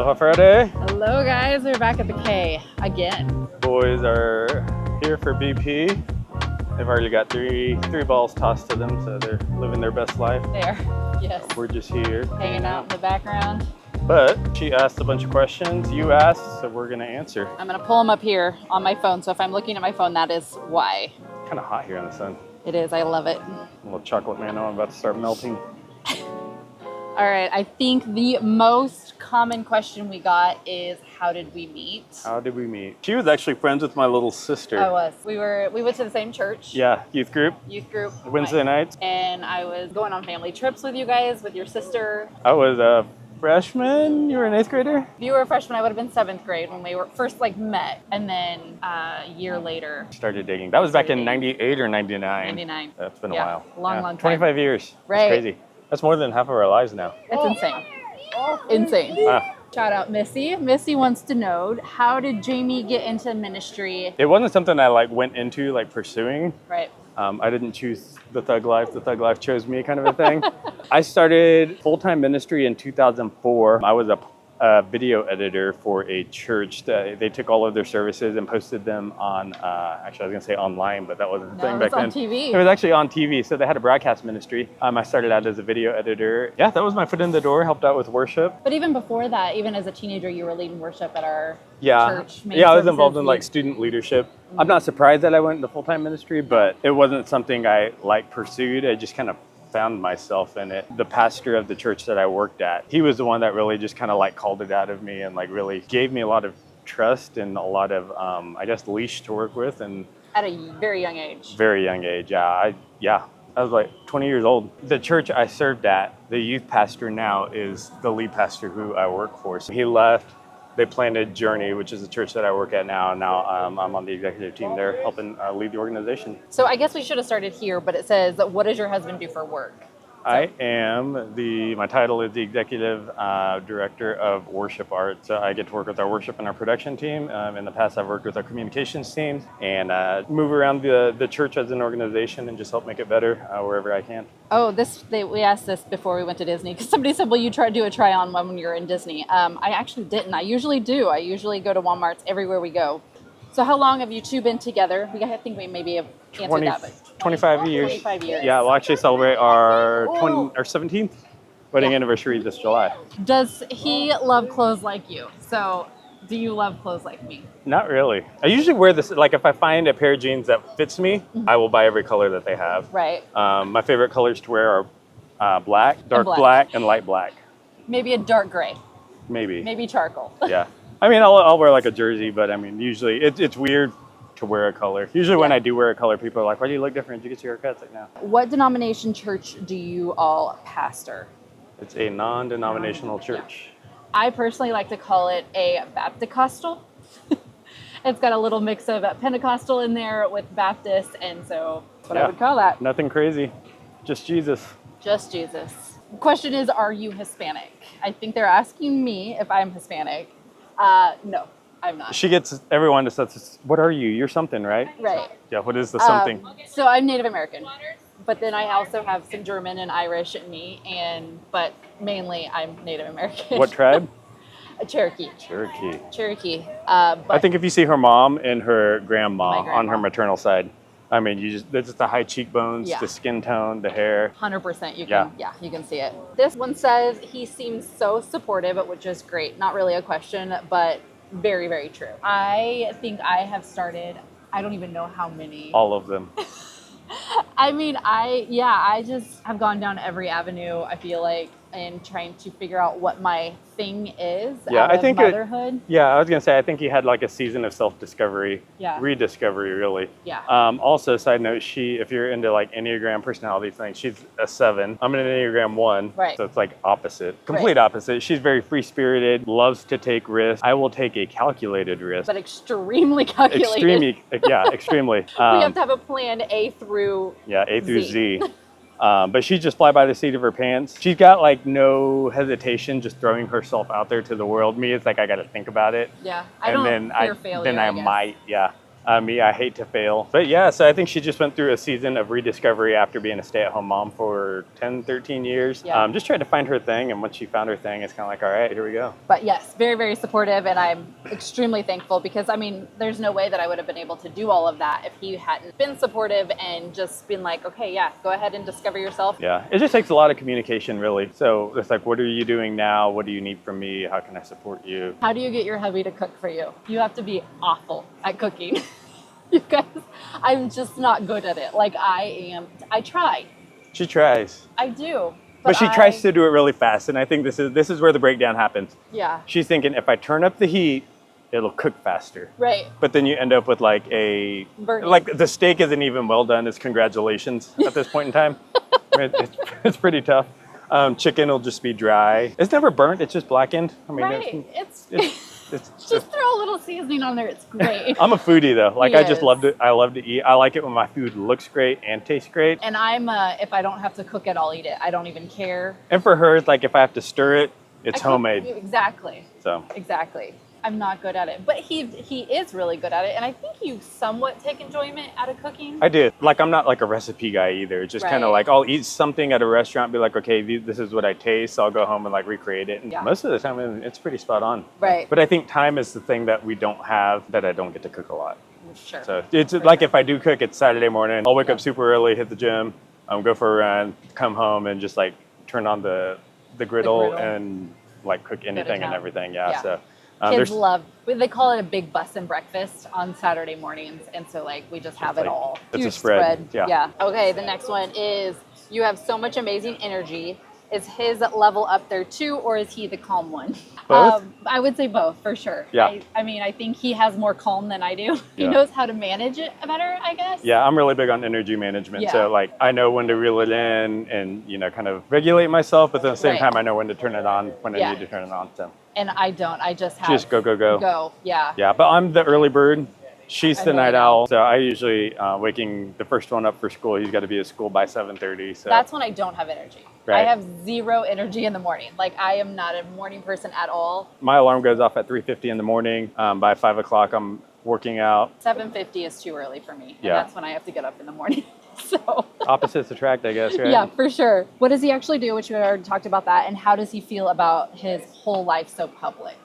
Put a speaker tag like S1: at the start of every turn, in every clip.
S1: Aloha Friday.
S2: Hello guys, we're back at the K again.
S1: Boys are here for BP. They've already got three balls tossed to them, so they're living their best life.
S2: There, yes.
S1: We're just here.
S2: Hanging out in the background.
S1: But she asked a bunch of questions, you asked, so we're gonna answer.
S2: I'm gonna pull them up here on my phone, so if I'm looking at my phone, that is why.
S1: Kind of hot here in the sun.
S2: It is, I love it.
S1: A little chocolate man, I'm about to start melting.
S2: All right, I think the most common question we got is, how did we meet?
S1: How did we meet? She was actually friends with my little sister.
S2: I was. We went to the same church.
S1: Yeah, youth group. Wednesday nights.
S2: And I was going on family trips with you guys, with your sister.
S1: I was a freshman. You were an 8th grader?
S2: If you were a freshman, I would have been 7th grade when we were first met. And then a year later.
S1: Started dating. That was back in 98 or 99?
S2: 99.
S1: That's been a while.
S2: Long time.
S1: 25 years.
S2: Right.
S1: That's crazy. That's more than half of our lives now.
S2: It's insane. Insane.
S1: Wow.
S2: Shout out Missy. Missy wants to know, how did Jamie get into ministry?
S1: It wasn't something I went into pursuing.
S2: Right.
S1: I didn't choose the thug life chose me, kind of a thing. I started full-time ministry in 2004. I was a video editor for a church. They took all of their services and posted them on, actually I was gonna say online, but that wasn't the thing back then.
S2: It was on TV.
S1: It was actually on TV, so they had a broadcast ministry. I started out as a video editor. Yeah, that was my foot in the door, helped out with worship.
S2: But even before that, even as a teenager, you were leading worship at our church.
S1: Yeah, I was involved in student leadership. I'm not surprised that I went into full-time ministry, but it wasn't something I pursued. I just kind of found myself in it. The pastor of the church that I worked at, he was the one that really just kind of called it out of me and really gave me a lot of trust and a lot of, leash to work with. And
S2: at a very young age.
S1: Very young age, yeah. I was 20 years old. The church I served at, the youth pastor now is the lead pastor who I work for. So he left. They planted Journey, which is the church that I work at now. Now I'm on the executive team there, helping lead the organization.
S2: So I guess we should have started here, but it says, what does your husband do for work?
S1: I am my title is the executive director of worship art. So I get to work with our worship and our production team. In the past, I've worked with our communications team and move around the church as an organization and just help make it better wherever I can.
S2: Oh, we asked this before we went to Disney because somebody said, will you do a try on when you're in Disney? I actually didn't. I usually do. I usually go to Walmart's everywhere we go. So how long have you two been together? I think we maybe have answered that, but
S1: 25 years.
S2: 25 years.
S1: Yeah, we'll actually celebrate our 17th wedding anniversary this July.
S2: Does he love clothes like you? So do you love clothes like me?
S1: Not really. I usually wear this, if I find a pair of jeans that fits me, I will buy every color that they have.
S2: Right.
S1: My favorite colors to wear are black, dark black, and light black.
S2: Maybe a dark gray.
S1: Maybe
S2: charcoal.
S1: Yeah. I'll wear a jersey, but usually it's weird to wear a color. Usually when I do wear a color, people are like, why do you look different? Did you get your haircuts? No.
S2: What denomination church do you all pastor?
S1: It's a non-denominational church.
S2: Yeah. I personally like to call it a Baptist-costal. It's got a little mix of Pentecostal in there with Baptist, and so that's what I would call that.
S1: Nothing crazy, just Jesus.
S2: Just Jesus. The question is, are you Hispanic? I think they're asking me if I'm Hispanic. No, I'm not.
S1: She gets everyone to say, what are you? You're something, right?
S2: Right.
S1: Yeah, what is the something?
S2: So I'm Native American, but then I also have some German and Irish in me, but mainly I'm Native American.
S1: What tribe?
S2: Cherokee.
S1: Cherokee.
S2: But
S1: I think if you see her mom and her grandma on her maternal side, there's just the high cheekbones, the skin tone, the hair.
S2: 100%. You can see it. This one says he seems so supportive, which is great. Not really a question, but very, very true. I think I have started, I don't even know how many.
S1: All of them.
S2: I just have gone down every avenue, I feel like, and trying to figure out what my thing is out of motherhood.
S1: I was going to say, I think you had a season of self-discovery, rediscovery, really.
S2: Yeah.
S1: Also, side note, if you're into Enneagram personality things, she's a 7. I'm an Enneagram 1.
S2: Right.
S1: So it's opposite, complete opposite. She's very free-spirited, loves to take risks. I will take a calculated risk.
S2: But extremely calculated.
S1: Extremely.
S2: We have to have a plan A through
S1: Z. But she's just fly by the seat of her pants. She's got no hesitation just throwing herself out there to the world. Me, it's I got to think about it.
S2: Yeah, I don't fear failure.
S1: Then I might, Me, I hate to fail. But yeah, so I think she just went through a season of rediscovery after being a stay-at-home mom for 10, 13 years.
S2: Yeah.
S1: Just tried to find her thing, and once she found her thing, it's kind of like, all right, here we go.
S2: But yes, very, very supportive, and I'm extremely thankful because, I mean, there's no way that I would have been able to do all of that if he hadn't been supportive and just been like, okay, yeah, go ahead and discover yourself.
S1: Yeah, it just takes a lot of communication, really. So it's like, what are you doing now? What do you need from me? How can I support you?
S2: How do you get your hubby to cook for you? You have to be awful at cooking. You guys, I'm just not good at it. Like I try.
S1: She tries.
S2: I do.
S1: But she tries to do it really fast, and I think this is where the breakdown happens.
S2: Yeah.
S1: She's thinking, if I turn up the heat, it'll cook faster.
S2: Right.
S1: But then you end up with like like the steak isn't even well done. It's congratulations at this point in time. I mean, it's pretty tough. Chicken will just be dry. It's never burnt. It's just blackened. I mean,
S2: right.
S1: it's
S2: just throw a little seasoning on there. It's great.
S1: I'm a foodie though. Like
S2: He
S1: I just
S2: is.
S1: love to. I love to eat. I like it when my food looks great and tastes great.
S2: And I'm if I don't have to cook it, I'll eat it. I don't even care.
S1: And for her, it's like if I have to stir it, it's homemade.
S2: Exactly.
S1: So
S2: Exactly. I'm not good at it, but he is really good at it, and I think you somewhat take enjoyment out of cooking.
S1: I do. Like I'm not like a recipe guy either. It's just kind of
S2: Right.
S1: like I'll eat something at a restaurant, be like, okay, this is what I taste. I'll go home and like recreate it. And
S2: Yeah.
S1: most of the time, it's pretty spot on.
S2: Right.
S1: But I think time is the thing that we don't have that I don't get to cook a lot.
S2: Sure.
S1: So it's like if I do cook, it's Saturday morning. I'll wake up super early, hit the gym, go for a run, come home, and just like turn on the griddle and like cook anything and
S2: town.
S1: everything. Yeah.
S2: Yeah.
S1: So
S2: Kids love, they call it a big bussin' breakfast on Saturday mornings. And so like we just have it
S1: like-
S2: all.
S1: it's a
S2: Huge
S1: spread. Yeah.
S2: Okay, the next one is you have so much amazing energy. Is his level up there too, or is he the calm one?
S1: Both?
S2: I would say both for sure.
S1: Yeah.
S2: I mean, I think he has more calm than I do. He
S1: Yeah.
S2: knows how to manage it better, I guess.
S1: Yeah, I'm really big on energy management.
S2: Yeah.
S1: So like I know when to reel it in and kind of regulate myself, but at the same
S2: Right.
S1: time I know when to turn it on when
S2: Yeah.
S1: I need to turn it on. So
S2: And I don't. I just have
S1: just go.
S2: Go. Yeah.
S1: Yeah, but I'm the early bird. She's
S2: I
S1: the
S2: know
S1: night
S2: you.
S1: owl. So I usually waking the first one up for school. He's got to be at school by 7:30. So
S2: That's when I don't have energy.
S1: Right.
S2: I have zero energy in the morning. Like I am not a morning person at all.
S1: my alarm goes off at 3:50 in the morning. By 5 o'clock, I'm working out.
S2: 7:50 is too early for me. And
S1: Yeah.
S2: that's when I have to get up in the morning. So
S1: Opposites attract, I guess, right?
S2: yeah, for sure. What does he actually do? Which we already talked about that. And how does he feel about his whole life so public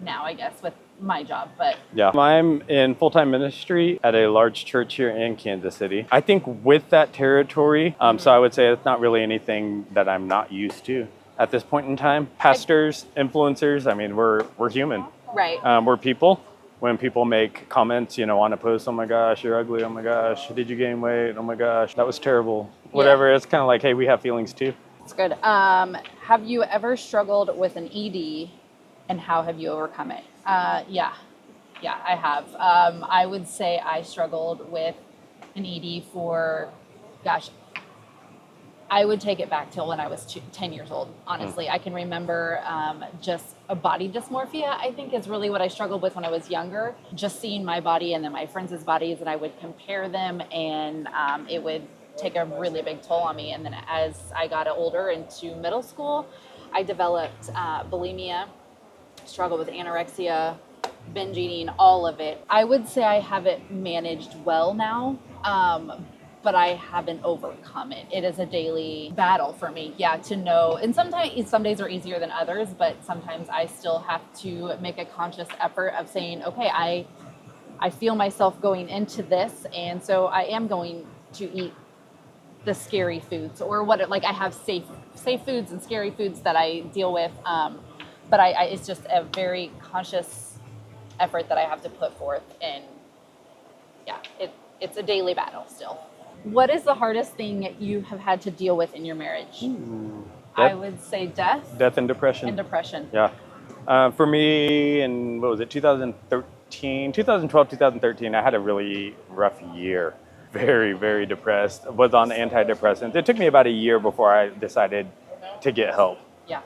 S2: now, I guess, with my job? But
S1: Yeah. I'm in full-time ministry at a large church here in Kansas City. I think with that territory, so I would say it's not really anything that I'm not used to at this point in time. Pastors, influencers, I mean, we're human.
S2: right.
S1: We're people. When people make comments, on a post, oh my gosh, you're ugly, oh my gosh, did you gain weight, oh my gosh, that was terrible, whatever. It's kind of like, hey, we have feelings too.
S2: It's good. Have you ever struggled with an ED, and how have you overcome it? Yeah, I have. I would say I struggled with an ED for, gosh, I would take it back till when I was 10 years old, honestly. I can remember just a body dysmorphia, I think, is really what I struggled with when I was younger. Just seeing my body and then my friends' bodies, and I would compare them, and it would take a really big toll on me. And then as I got older into middle school, I developed bulimia, struggled with anorexia, binge eating, all of it. I would say I have it managed well now. But I haven't overcome it. It is a daily battle for me, to know. And sometimes, some days are easier than others, but sometimes I still have to make a conscious effort of saying, okay, I feel myself going into this, and so I am going to eat the scary foods, or I have safe foods and scary foods that I deal with. But it's just a very conscious effort that I have to put forth, and it's a daily battle still. What is the hardest thing you have had to deal with in your marriage? I would say death
S1: and depression. Yeah. For me, in, 2012, 2013, I had a really rough year. Very, very depressed. Was on antidepressants. It took me about a year before I decided to get help.
S2: Yeah.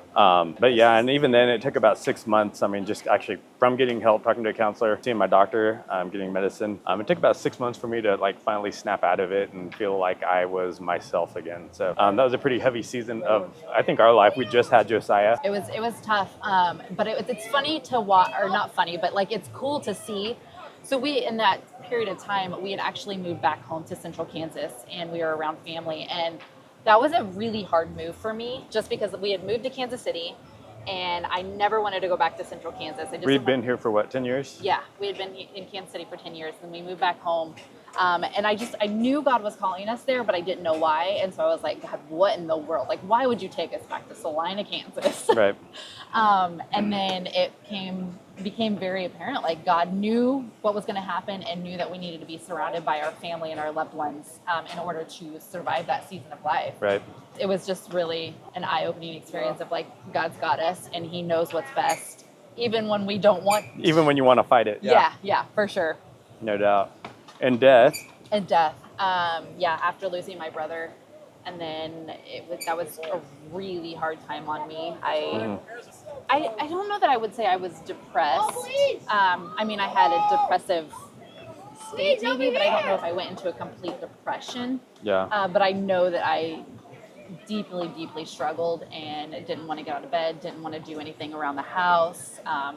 S1: But yeah, and even then it took about 6 months. I mean, just actually from getting help, talking to a counselor, seeing my doctor, getting medicine. It took about 6 months for me to finally snap out of it and feel like I was myself again. So that was a pretty heavy season of, I think, our life. We just had Josiah.
S2: It was tough. But it's funny to watch, or not funny, but it's cool to see So we, in that period of time, we had actually moved back home to Central Kansas, and we were around family. And that was a really hard move for me, just because we had moved to Kansas City, and I never wanted to go back to Central Kansas.
S1: We'd been here for what, 10 years?
S2: Yeah, we had been in Kansas City for 10 years, then we moved back home. And I knew God was calling us there, but I didn't know why. And so I was like, God, what in the world? Like, why would you take us back to Salina, Kansas?
S1: Right.
S2: And then it became very apparent, like God knew what was going to happen and knew that we needed to be surrounded by our family and our loved ones in order to survive that season of life.
S1: Right.
S2: It was just really an eye-opening experience of like, God's got us and he knows what's best, even when we don't want.
S1: Even when you want to fight it.
S2: Yeah, for sure.
S1: No doubt. And death.
S2: And death. After losing my brother. And then that was a really hard time on me. I don't know that I would say I was depressed. I mean, I had a depressive state maybe, but I don't know if I went into a complete depression.
S1: Yeah.
S2: But I know that I deeply, deeply struggled and didn't want to get out of bed, didn't want to do anything around the house. I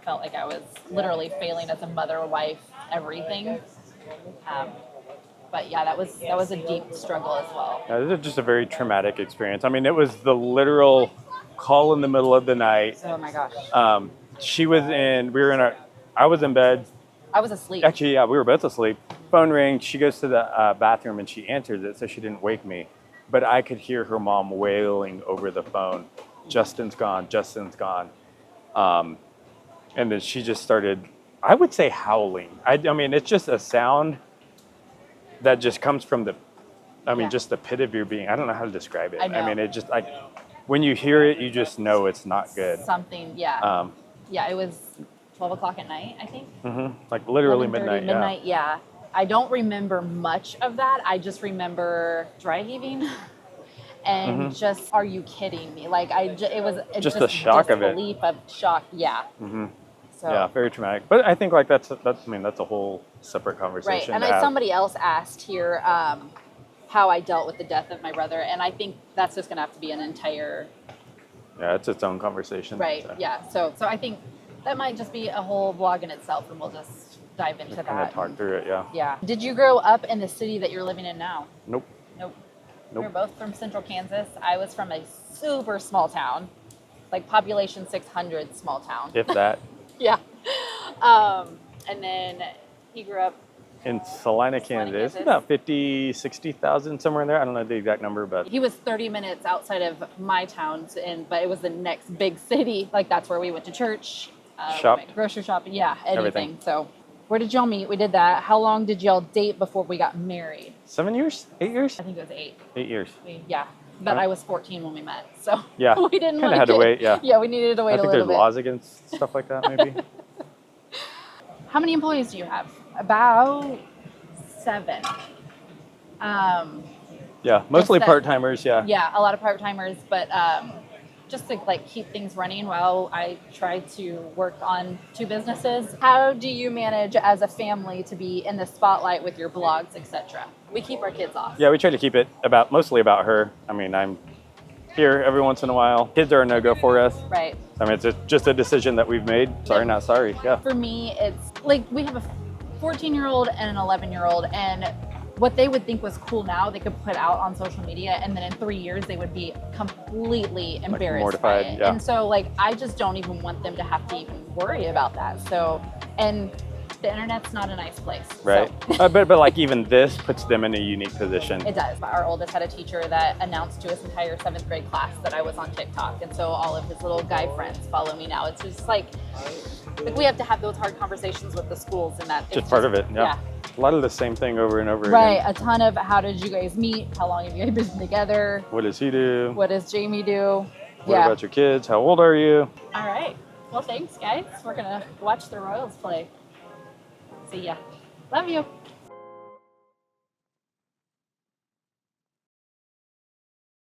S2: felt like I was literally failing as a mother, wife, everything. But yeah, that was a deep struggle as well.
S1: This is just a very traumatic experience. I mean, it was the literal call in the middle of the night.
S2: Oh my gosh.
S1: I was in bed.
S2: I was asleep.
S1: Actually, yeah, we were both asleep. Phone rings. She goes to the bathroom and she answers it, so she didn't wake me. But I could hear her mom wailing over the phone, Justin's gone, Justin's gone. And then she just started, I would say, howling. I mean, it's just a sound that just comes from just the pit of your being. I don't know how to describe it.
S2: I know.
S1: I mean, it just like when you hear it, you just know it's not good.
S2: Something, yeah. It was 12 o'clock at night, I think.
S1: Mm-hmm. Like literally
S2: 11:30,
S1: midnight.
S2: Yeah. I don't remember much of that. I just remember dry heaving and just, are you kidding me? Like it was
S1: just the shock of it.
S2: Disbelief of shock. Yeah.
S1: Mm-hmm.
S2: So.
S1: Yeah, very traumatic. But I think like that's a whole separate conversation.
S2: Right. And somebody else asked here how I dealt with the death of my brother, and I think that's just going to have to be an entire.
S1: Yeah, it's its own conversation.
S2: Right.
S1: So.
S2: Yeah. So I think that might just be a whole vlog in itself, and we'll just dive into that.
S1: Kind of talk through it. Yeah.
S2: Yeah. Did you grow up in the city that you're living in now?
S1: Nope.
S2: We're both from Central Kansas. I was from a super small town, like population 600 small town.
S1: If that.
S2: Yeah. And then he grew up
S1: in Salina, Kansas. About 50, 60,000, somewhere in there. I don't know the exact number, but
S2: he was 30 minutes outside of my town, but it was the next big city. Like that's where we went to church,
S1: shop,
S2: grocery shopping, yeah,
S1: everything.
S2: So where did y'all meet? We did that. How long did y'all date before we got married?
S1: 7 years? 8 years?
S2: I think it was 8.
S1: 8 years.
S2: But I was 14 when we met, so
S1: yeah,
S2: we didn't
S1: kind of had to wait.
S2: Yeah, we needed to wait a little bit.
S1: I think there's laws against stuff like that, maybe.
S2: How many employees do you have? About 7.
S1: Yeah, mostly part-timers. Yeah.
S2: Yeah, a lot of part-timers, but just to like keep things running while I try to work on 2 businesses. How do you manage as a family to be in the spotlight with your blogs, etc.? We keep our kids off.
S1: Yeah, we try to keep it mostly about her. I mean, I'm here every once in a while. Kids are a no-go for us.
S2: Right.
S1: I mean, it's just a decision that we've made. Sorry, not sorry. Yeah.
S2: For me, it's like we have a 14-year-old and an 11-year-old, and what they would think was cool now, they could put out on social media, and then in 3 years, they would be completely embarrassed
S1: mortified,
S2: by it.
S1: yeah.
S2: And so, like, I just don't even want them to have to even worry about that. So, and the internet's not a nice place.
S1: Right.
S2: So.
S1: But like even this puts them in a unique position.
S2: It does. Our oldest had a teacher that announced to his entire 7th grade class that I was on TikTok. And so all of his little guy friends follow me now. It's just like we have to have those hard conversations with the schools, and that
S1: Just part of it. Yeah. A lot of the same thing over and over
S2: right.
S1: again.
S2: A ton of how did you guys meet? How long have you guys been together?
S1: What does he do?
S2: What does Jamie do?
S1: What about your kids? How old are you?
S2: All right. Well, thanks, guys. We're going to watch the Royals play. See ya. Love you.